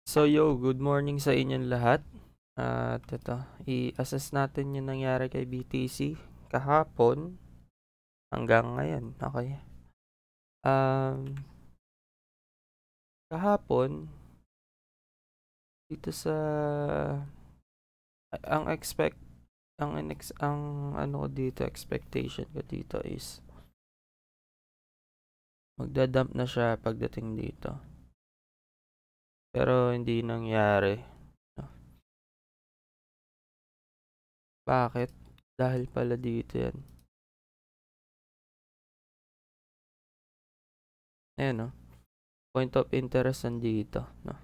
So good morning sa inyong lahat. At ito, i-assess natin yung nangyari kay BTC kahapon hanggang ngayon. Okay. Kahapon dito sa ang expect ang ano ko dito, expectation ko dito is magda-dump na siya pagdating dito. Pero hindi nangyari. Bakit? Dahil pala dito yan. Ayan, no? Point of interest nandito, no?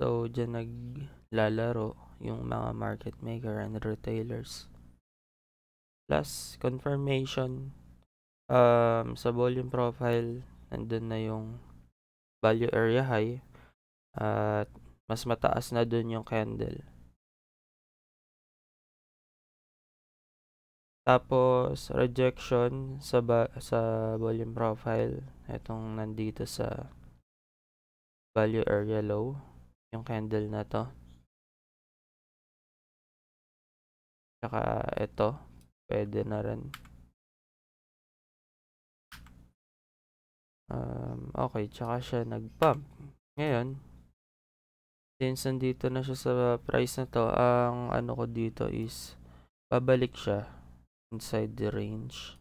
So, dyan naglalaro yung mga market maker and retailers. Plus, confirmation sa volume profile, nandun na yung value area high at mas mataas na dun yung candle. Tapos, rejection sa volume profile. Itong nandito sa value area low, yung candle na to. Tsaka ito, pwede na rin. Okay, tsaka siya nag-pump. Ngayon, since nandito na siya sa price na to, ang ano ko dito is babalik siya inside the range.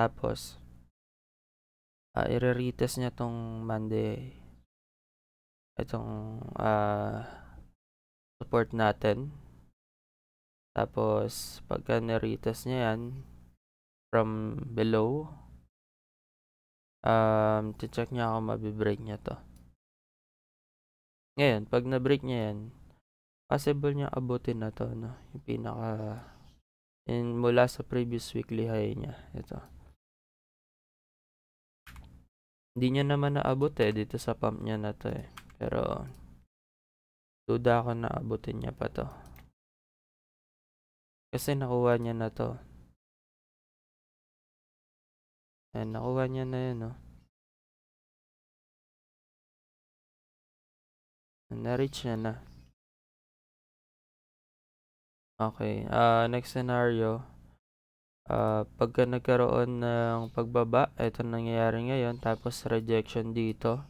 Tapos, i-retest niya tong Monday. Itong support natin. Tapos, pagka na-retest niya yan from below, check niya kung mabibreak niya to. Ngayon, pag na-break niya yan, possible niya abutin na to, no? Yung pinaka mula sa previous weekly high niya. Ito. Hindi niya naman naabot dito sa pump niya na to Pero, duda ako na abutin niya pa to. Kasi nakuha niya na to. Ayan, nakuha niya na yun, no? Na-reach niya na. Okay, next scenario. Pagka nagkaroon ng pagbaba, ito nangyayari ngayon, tapos rejection dito,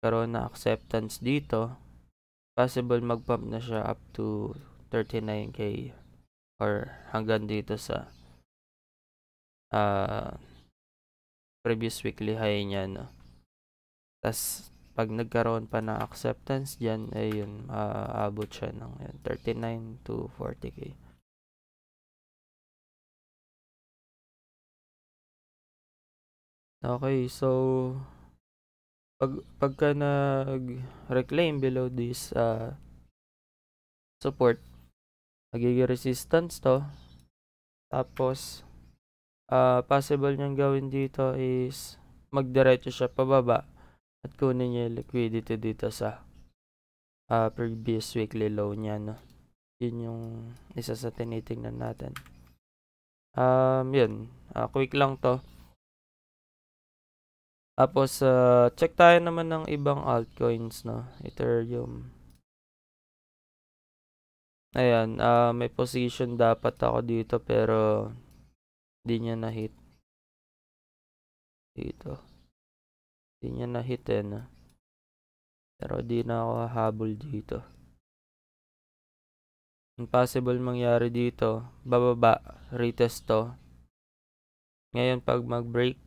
karoon na acceptance dito, possible mag-pump na siya up to 39k or hanggang dito sa previous weekly high niya, no? Tas pag nagkaroon pa ng acceptance dyan, yun, abot siya ng 39 to 40k. Okay, so pagka nag-reclaim below this support, magiging resistance to. Tapos, possible niyang gawin dito is magdiretso siya pababa at kunin niya yung liquidity dito sa previous weekly low niya, no? Yun yung isa sa tinitingnan natin. Yun. Quick lang to. Tapos, check tayo naman ng ibang altcoins, no? Ethereum. Ayan, may position dapat ako dito pero di niya na-hit. Dito. Di niya na-hit no? Pero di na ako hahabol dito. Impossible mangyari dito. Bababa, retest to. Ngayon pag mag-break,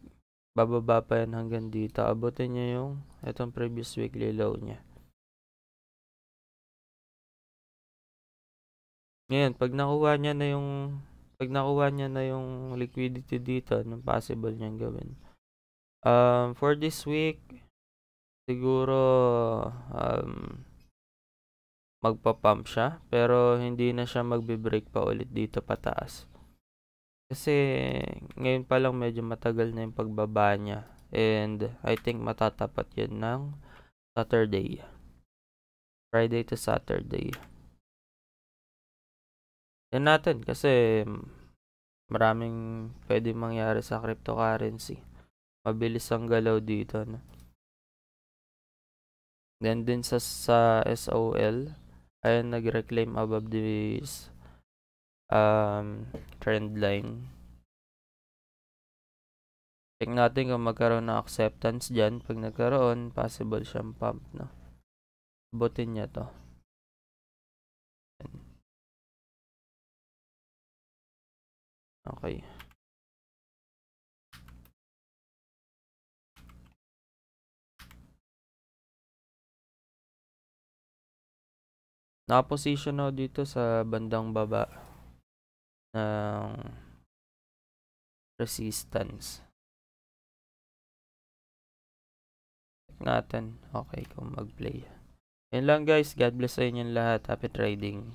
bababa pa yan hanggang dito. Abutin niya yung itong previous weekly low niya. Ngayon, pag nakuha niya na yung liquidity dito, anong possible niyang gawin? For this week, siguro magpa-pump siya, pero hindi na siya magbe-break pa ulit dito pataas. Kasi ngayon pa lang medyo matagal na yung pagbaba niya. And I think matatapat yun ng Saturday. Friday to Saturday. Yan natin kasi maraming pwede mangyari sa cryptocurrency. Mabilis ang galaw dito, no? Then din sa SOL, ayan nag-reclaim above this trend line. Check natin kung magkaroon ng acceptance dyan. Pag nagkaroon, possible siyang pump, no? Abutin niya to. Okay. Naka-position ako dito sa bandang baba ng resistance. Check natin. Okay, kung mag-play. Yan lang guys. God bless sa inyong lahat. Happy trading.